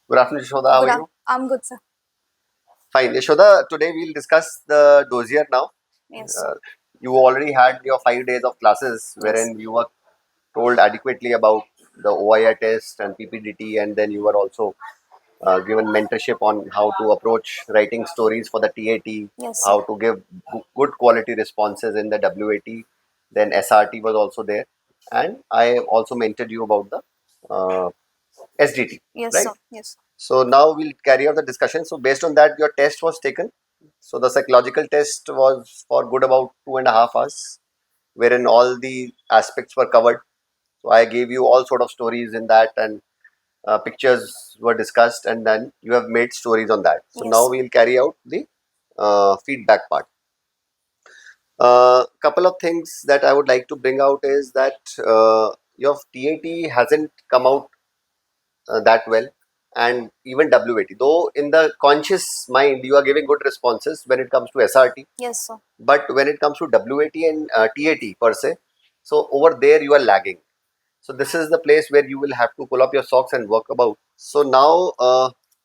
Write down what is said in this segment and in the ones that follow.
Good afternoon, Yashoda. How are you? I'm good, sir. Fine. Yashoda, today we'll discuss the dossier now. Yes. You already had your 5 days of classes wherein you were told adequately about the OIR test and PPDT, and then you were also given mentorship on how to approach writing stories for the TAT, Yes, how to give good quality responses in the WAT. Then SRT was also there, and I also mentored you about the SDT, yes, right? sir. Yes. So now we'll carry out the discussion. So based on that, your test was taken. So the psychological test was for good about 2.5 hours, wherein all the aspects were covered. So I gave you all sort of stories in that, and pictures were discussed, and then you have made stories on that. So Yes, now sir. we'll carry out the feedback part. Couple of things that I would like to bring out is that your TAT hasn't come out that well, and even WAT. Though in the conscious mind you are giving good responses when it comes to SRT, Yes, sir. but when it comes to WAT and TAT per se, so over there you are lagging. So this is the place where you will have to pull up your socks and work about. So now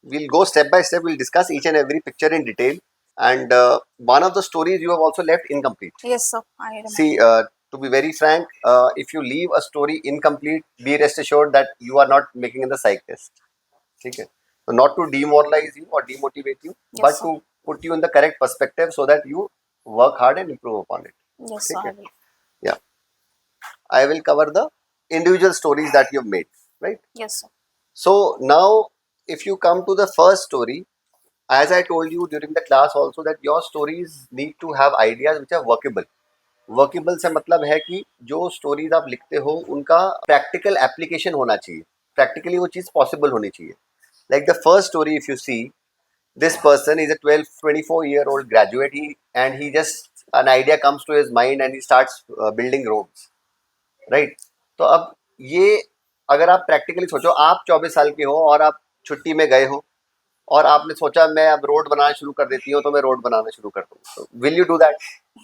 we'll go step by step. We'll discuss each and every picture in detail. And one of the stories you have also left incomplete. Yes, sir. I remember. See, to be very frank, if you leave a story incomplete, be rest assured that you are not making in the psych test. Okay? So not to demoralize you or demotivate you, Yes, but sir. to put you in the correct perspective so that you work hard and improve upon it. Yes, sir. I Okay? will. Yeah. I will cover the individual stories that you've made, right? Yes, sir. So now, if you come to the first story, as I told you during the class also that your stories need to have ideas which are workable. Workable से मतलब है कि जो stories आप लिखते हो उनका practical application होना चाहिए, प्रैक्टिकली वो चीज़ पॉसिबल होनी चाहिए. Like the first story if you see, this person is a 24-year-old graduate, and he just an idea comes to his mind and he starts building roads, right? तो अब ये अगर आप प्रैक्टिकली सोचो, आप 24 साल के हो और आप छुट्टी में गए हो और आपने सोचा मैं अब रोड बनाना शुरू कर देती हूँ तो मैं रोड बनाना शुरू कर दूँ, will you do that?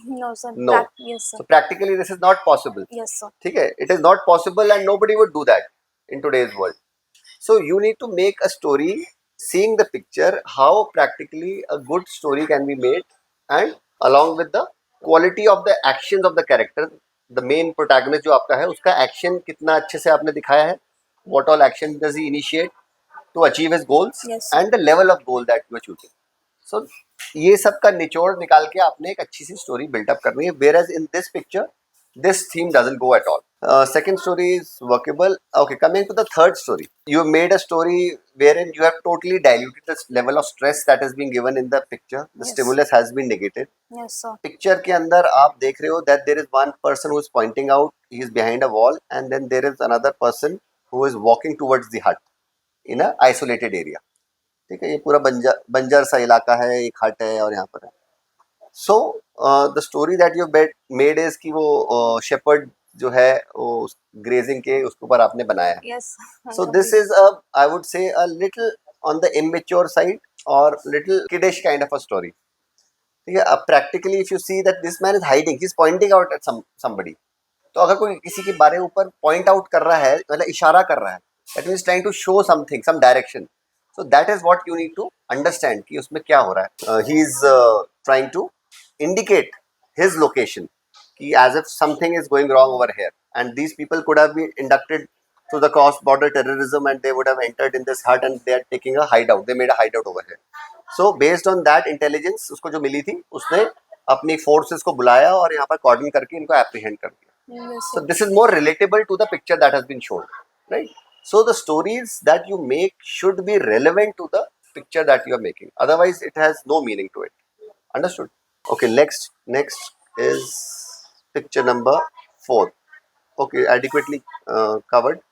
No, sir. No. Yes, sir. So practically this is not possible. Yes, sir. ठीक है, it is not possible and nobody would do that in today's world. So you need to make a story seeing the picture how practically a good story can be made, and along with the quality of the actions of the character, the main protagonist जो आपका है उसका action कितना अच्छे से आपने दिखाया है, what all action does he initiate to achieve his goals, Yes. and the level of goal that you are choosing. So ये सब का निचोड़ निकाल के आपने एक अच्छी सी स्टोरी बिल्डअप करनी है, whereas in this picture this theme doesn't go at all. Second story is workable. Okay, coming to the third story, you made a story wherein you have totally diluted the level of stress that has been given in the picture. The Yes. stimulus has been negated. Yes, sir. Picture के अंदर आप देख रहे हो that there is one person who is pointing out, he is behind a wall, and then there is another person who is walking towards the hut in a isolated area. ठीक है, ये पूरा बंजर सा इलाका है, एक हट है और यहाँ पर है. So the story that you made is कि वो शेपर्ड जो है वो ग्रेजिंग के उसके ऊपर आपने बनाया. Yes. So this is I would say a little on the immature side और little kiddish kind of a story. ठीक है, अब practically if you see that this man is hiding, he is pointing out at somebody. तो अगर कोई किसी के बारे ऊपर पॉइंट आउट कर रहा है, मतलब इशारा कर रहा है, that means trying to show something, some direction. So that is what you need to understand कि उसमें क्या हो रहा है. He is trying to indicate his location ki as if something is going wrong over here, and these people could have been inducted to the cross border terrorism and they would have entered in this hut and they are taking a hideout, they made a hideout over here. So based on that intelligence उसको जो मिली थी उसने अपनी forces को बुलाया और यहाँ पर कोऑर्डिनेट करके इनको एप्रीहेंड कर दिया. Yes, So sir. this is more relatable to the picture that has been shown, right? So the stories that you make should be relevant to the picture that you are making, otherwise it has no meaning to it. Understood? Okay, next is picture number 4. Okay, adequately covered.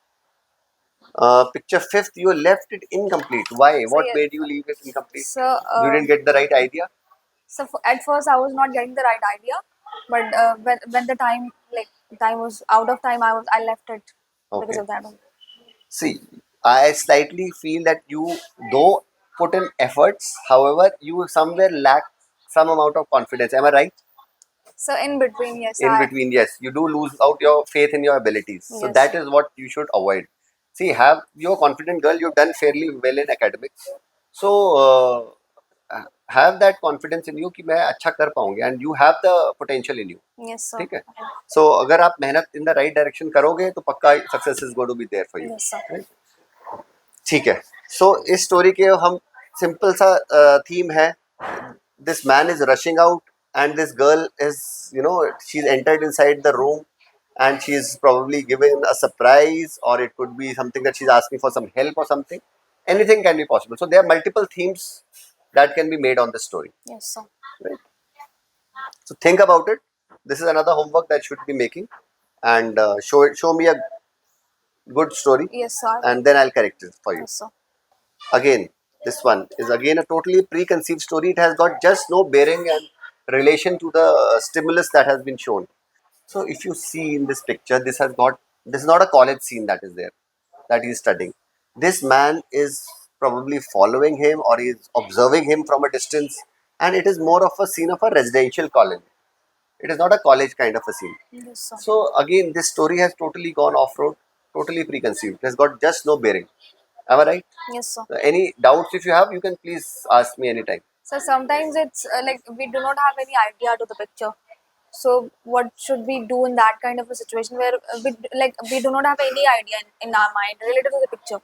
Picture 5th, you left it incomplete. Why? So, What yes. made you leave it incomplete? So, You didn't get the right idea? so at first I was not getting the right idea, but when the time was out of time, I left it because Okay. of that. See, I slightly feel that you though put in efforts, however, you somewhere lack some amount of confidence. Am I right? So in between, yes, In between, yes, you do lose out your faith in your abilities. So Yes. that is what you should avoid. See, you're a confident girl, you've done fairly well in academics. So, have that confidence in you कि मैं अच्छा कर पाऊंगी, and you have the potential in you. Yes, sir. ठीक है. So, अगर आप मेहनत in the right direction करोगे तो पक्का success is going to be there for you. Yes, sir. Right? ठीक है. So, इस स्टोरी के हम सिंपल सा थीम है. This man is rushing out, and this girl is, she's entered inside the room, and she's probably given a surprise, or it could be something that she's asking for some help or something. Anything can be possible. So there are multiple themes that can be made on the story. Yes, sir. Right? So think about it. This is another homework that you should be making, and show me a good story, Yes, sir. and then I'll correct it for you. Yes, sir. Again, this one is again a totally preconceived story. It has got just no bearing and relation to the stimulus that has been shown. So if you see in this picture, this is not a college scene that is there, that he is studying. This man is probably following him, or he is observing him from a distance, and it is more of a scene of a residential colony. It is not a college kind of a scene. Yes, sir. So again, this story has totally gone off-road, totally preconceived. It has got just no bearing. Am I right? Yes, sir. Any doubts if you have, you can please ask me anytime. So sometimes it's like we do not have any idea to the picture. So what should we do in that kind of a situation where we do not have any idea in our mind related to the picture?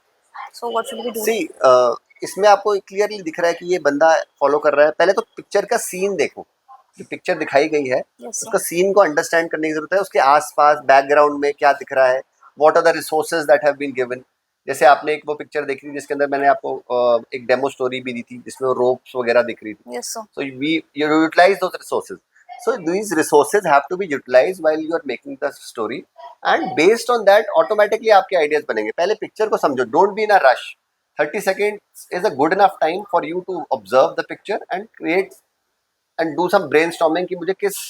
So what should we do? See, इसमें आपको clearly दिख रहा है कि ये बंदा follow कर रहा है. पहले तो पिक्चर का सीन देखो. जो पिक्चर दिखाई गई है, Yes, उसका sir. सीन को अंडरस्टैंड करने की जरूरत है. उसके आसपास बैकग्राउंड में क्या दिख रहा है, what are the resources that have been given. जैसे आपने एक वो पिक्चर देखी थी जिसके अंदर मैंने आपको एक डेमो स्टोरी भी दी थी जिसमें रोप्स वगैरह दिख रही थी. Yes, sir. So you utilize those resources. So these resources have to be utilized while you are making the story, and based on that automatically आपके ideas बनेंगे. पहले पिक्चर को समझो. Don't be in a rush. 30 seconds is a good enough time for you to observe the picture and create and do some brainstorming कि मुझे किस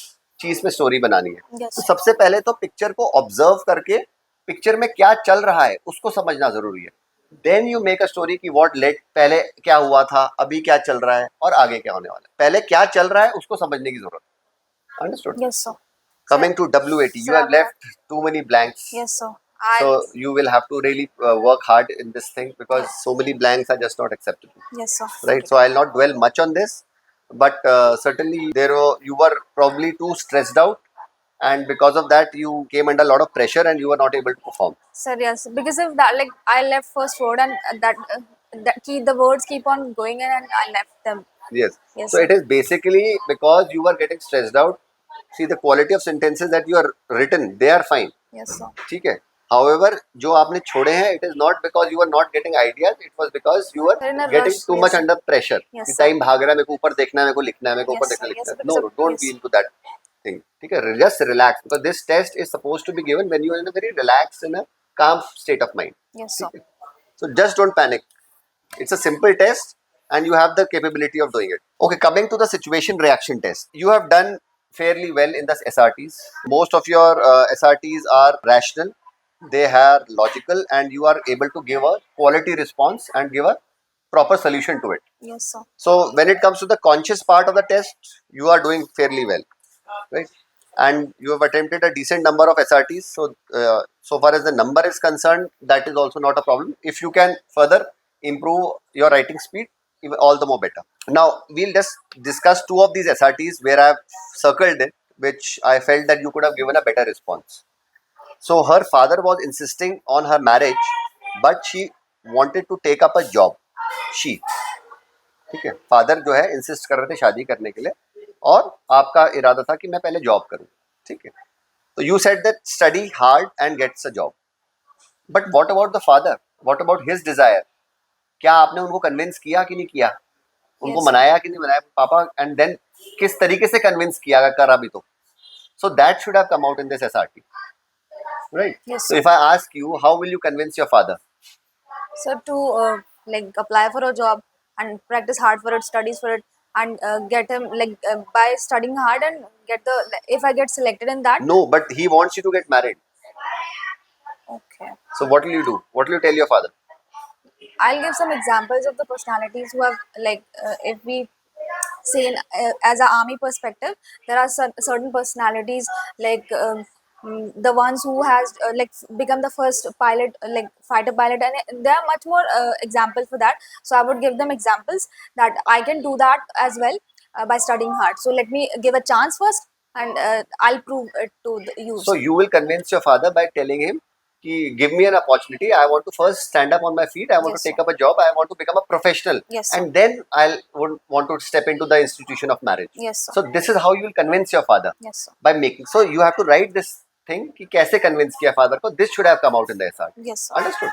चीज में स्टोरी बनानी है. Yes. तो सबसे पहले तो पिक्चर को ऑब्जर्व करके पिक्चर में क्या चल रहा है उसको समझना जरूरी है. Then you make a story की व्हाट लेट, पहले क्या हुआ था, अभी क्या चल रहा है और आगे क्या होने वाला है. पहले क्या चल रहा है उसको समझने की जरूरत. Understood? Yes, sir. Coming to WAT, you Sir, have left too many blanks. Yes, sir. So you will have to really work hard in this thing because so many blanks are just not acceptable. Yes, sir. Right? So I'll not dwell much on this, but certainly you were probably too stressed out, and because of that you came under a lot of pressure and you were not able to perform. Sir, yes, because of that, like I left first word and the words keep on going in and I left them. Yes. Yes, So sir. it is basically because you were getting stressed out. See, the quality of sentences that you are written, they are fine. Yes, sir. ठीक है. However, जो आपने छोड़े हैं, it is not because you were not getting ideas. It was because you were Sir, in a getting rush, too yes, much sir. under pressure. Yes, कि sir. time भाग रहा है, मेरे को ऊपर देखना है, मेरे को लिखना है, मेरे को ऊपर Yes, देखना sir. लिखना Yes, है. because No, of- don't yes. be into that thing. ठीक है. Just relax because this test is supposed to be given when you are in a very relaxed and a calm state of mind. Yes, sir. ठीक है. So just don't panic. It's a simple test and you have the capability of doing it. Okay, coming to the situation reaction test. You have done fairly well in the SRTs. Most of your SRTs are rational, they are logical, and you are able to give a quality response and give a proper solution to it. Yes, sir. So when it comes to the conscious part of the test, you are doing fairly well, right? And you have attempted a decent number of SRTs. So far as the number is concerned, that is also not a problem. If you can further improve your writing speed, even all the more better. Now we'll just discuss two of these SRTs where I have circled it, which I felt that you could have given a better response. So her father was insisting on her marriage, but she wanted to take up a job. She, ठीक है, father जो है insist कर रहे थे शादी करने के लिए और आपका इरादा था कि मैं पहले जॉब करूं. ठीक है. तो you said that study hard and gets a job. But what about the father, what about his desire. क्या आपने उनको कन्विंस किया कि नहीं किया, उनको Yes. मनाया कि नहीं मनाया पापा, एंड देन किस तरीके से कन्विंस किया करा भी तो. So that should have come out in this SRT, right? Yes, so sir. If I ask you how will you convince your father? So to like apply for a job and practice hard for it, studies for it, and get him by studying hard and get the if I get selected in that. No, but he wants you to get married. Okay. So what will you do? What will you tell your father? I'll give some examples of the personalities who have if we say as a army perspective, there are certain personalities like the ones who has like become the first pilot, like fighter pilot, and there are much more examples for that. So I would give them examples that I can do that as well by studying hard. So let me give a chance first, and I'll prove it to you. So you will convince your father by telling him, give me an opportunity. I want to first stand up on my feet. I want Yes, to take sir. up a job. I want to become a professional. Yes, sir. And then I would want to step into the institution of marriage. Yes, sir. So this is how you will convince your father. Yes, sir. By making. So you have to write this thing कि कैसे convince किया father को. This should have come out in the SRT. Yes, sir. Understood?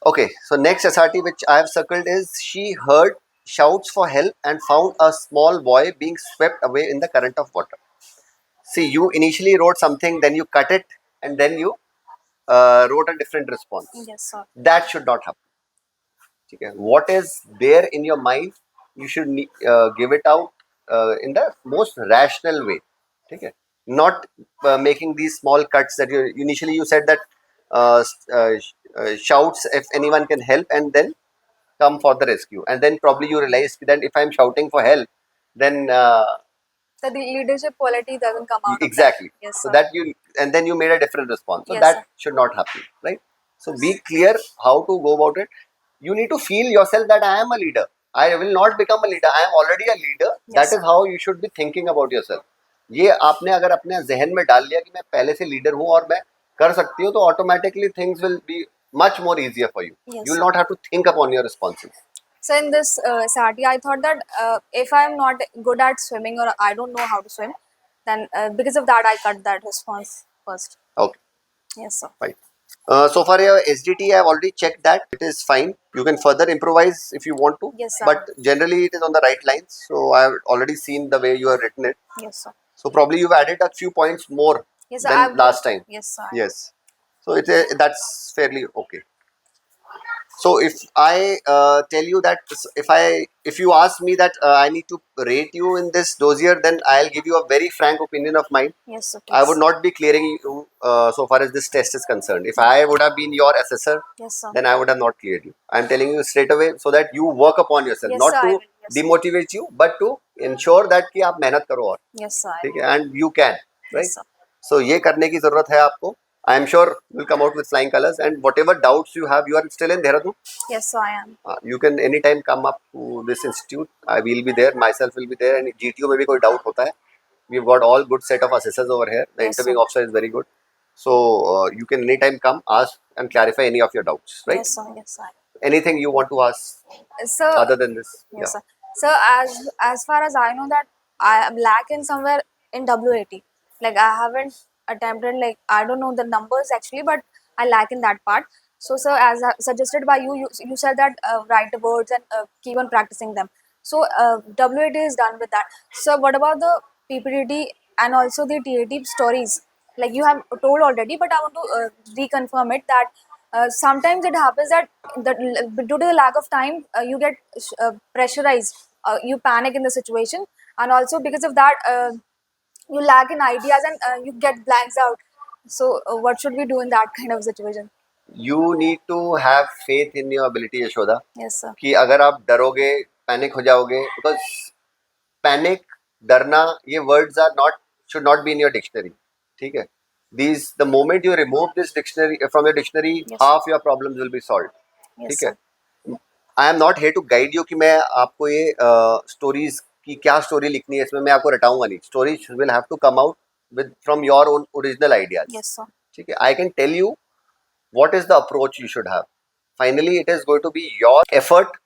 Okay. So next SRT which I have circled is she heard shouts for help and found a small boy being swept away in the current of water. See, you initially wrote something, then you cut it, and then you wrote a different response. Yes, sir. That should not happen. Okay. What is there in your mind, you should give it out in the most rational way. Okay. Not making these small cuts that you initially you said that shouts if anyone can help, and then come for the rescue, and then probably you realize that if I'm shouting for help, then So the leadership quality doesn't come out. exactly. Of that. Yes, So sir. that you, and then you made a different response. So Yes, that sir. should not happen, right? So be clear how to go about it. You need to feel yourself that I am a leader. I will not become a leader. I am already a leader. Yes, That sir. is how you should be thinking about yourself. ये आपने अगर अपने जहन में डाल लिया कि मैं पहले से लीडर हूँ और मैं कर सकती हूँ, तो automatically things will be much more easier for you. Yes, You will sir. not have to think upon your responses. So in this SATI, I thought that if I'm not good at swimming or I don't know how to swim, then because of that I cut that response first. Okay, Yes, sir. fine. So far your SDT, I have already checked that it is fine. You can further improvise if you want to. Yes, sir. But generally it is on the right lines. So I have already seen the way you have written it. Yes, sir. So probably you've added a few points more Yes, sir. than last time. Yes, sir. Yes. So that's fairly okay. So if I tell you that if you ask me that I need to rate you in this dossier, then I'll give you a very frank opinion of mine. Yes, sir. I would not be clearing you so far as this test is concerned. If I would have been your assessor, Yes, sir. then I would have not cleared you. I'm telling you straight away so that you work upon yourself, Yes, not sir, I to will. Yes, sir. demotivate you, but to ensure that कि आप मेहनत करो और Yes, sir. ठीक है, and you can, right? Yes, sir. So ये करने की जरूरत है आपको. I am sure you will come out with flying colors, and whatever doubts you have, you are still in Dehradun. Yes, sir, I am. You can anytime come up to this institute. I will be there. Myself will be there. And GTO में भी कोई doubt होता है, we've got all good set of assessors over here. The Yes, interviewing sir. officer is very good. So you can anytime come, ask and clarify any of your doubts, right? Yes, sir. Yes, sir. Anything you want to ask So other than this? yes, sir. So as far as I know that I am lacking somewhere in WAT. Like I haven't attempted, like I don't know the numbers actually, but I lack in that part. So sir, as suggested by you, you said that write the words and keep on practicing them. So WAT is done with that. So what about the PPTT and also the TAT stories? Like you have told already, but I want to reconfirm it that sometimes it happens that due to the lack of time, you get pressurized, you panic in the situation, and also because of that, you lack in ideas and you get blanks out. So, what should we do in that kind of situation? You need to have faith in your ability, Yashoda. Yes, sir. कि अगर आप डरोगे, panic हो जाओगे, because panic, डरना, ये words are not should not be in your dictionary. ठीक है, these the moment you remove this dictionary from your dictionary, Yes. half your problems will be solved. Yes, ठीक है, sir. I am not here to guide you कि मैं आपको ये stories की क्या स्टोरी लिखनी है, इसमें मैं आपको रटाऊंगा नहीं. Stories will have to come out with from your own original ideas. Yes, sir. ठीक है, I can tell you what is the approach you should have. Finally, it is going to be your effort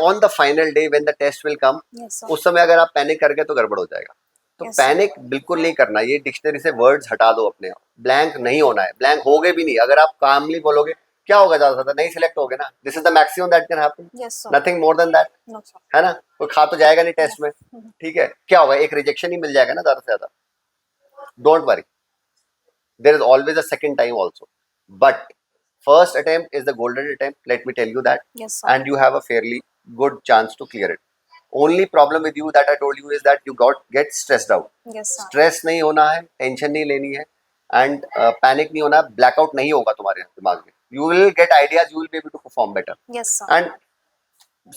on the final day when the test will come. Yes, sir. उस समय अगर आप panic कर गए तो गड़बड़ हो जाएगा. तो Yes, sir. पैनिक बिल्कुल नहीं करना. ये डिक्शनरी से वर्ड्स हटा दो अपने. ब्लैंक नहीं होना है. ब्लैंक होगे भी नहीं. अगर आप कामली बोलोगे क्या होगा, ज्यादा से ज्यादा नहीं सिलेक्ट होगे ना. This is the maximum that can happen. Yes, sir. Nothing more than that. No, sir. है ना, कोई खा तो जाएगा नहीं टेस्ट में. ठीक है, क्या होगा, एक रिजेक्शन ही मिल जाएगा ना ज्यादा से ज्यादा. Don't worry, there is always a second time also, but first attempt is the golden attempt, let me tell you that. Yes, sir. And you have a fairly good chance to clear it. Only problem with you that I told you is that you get stressed out. Yes, sir. Stress नहीं होना है, tension नहीं लेनी है, and panic नहीं होना है. Blackout नहीं होगा तुम्हारे दिमाग में. You will get ideas, you will be able to perform better. Yes, sir. And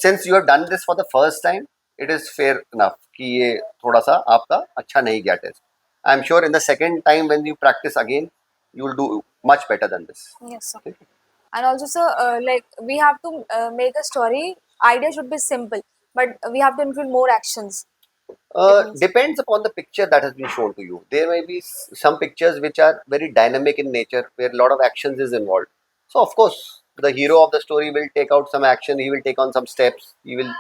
since you have done this for the first time, it is fair enough कि ये थोड़ा सा आपका अच्छा नहीं गया test. I'm sure in the second time when you practice again, you will do much better than this. Yes, sir. And also, sir, like we have to make a story. Idea should be simple, but we have to include more actions. It means Depends upon the picture that has been shown to you. There may be some pictures which are very dynamic in nature, where a lot of actions is involved. So of course, the hero of the story will take out some action. He will take on some steps. He will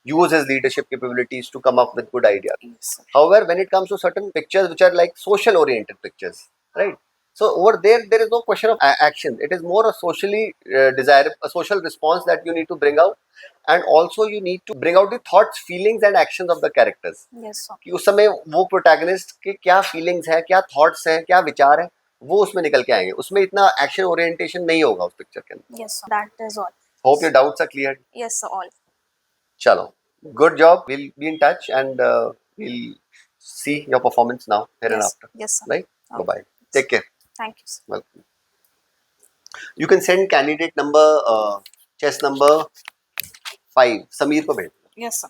use his leadership capabilities to come up with good ideas. yes, sir. However, when it comes to certain pictures which are like social oriented pictures, right? So over there is no question of action. It is more a socially desirable, a social response that you need to bring out, and also you need to bring out the thoughts, feelings, and actions of the characters. Yes, sir. कि उस समय वो protagonist के क्या feelings हैं, क्या thoughts हैं, क्या विचार हैं, वो उसमें निकल के आएंगे. उसमें इतना एक्शन ओरिएंटेशन नहीं होगा उस पिक्चर के अंदर. Yes, sir. That is all. Hope your doubts are clear. Yes, sir. All. चलो, good job. Will be in touch and will see your performance now, here and Yes. after. Yes, sir. Right? Okay. Bye bye. Take care. Thank you, sir. Welcome. You can send candidate number, chess number 5, Sameer को भेज. Yes, sir.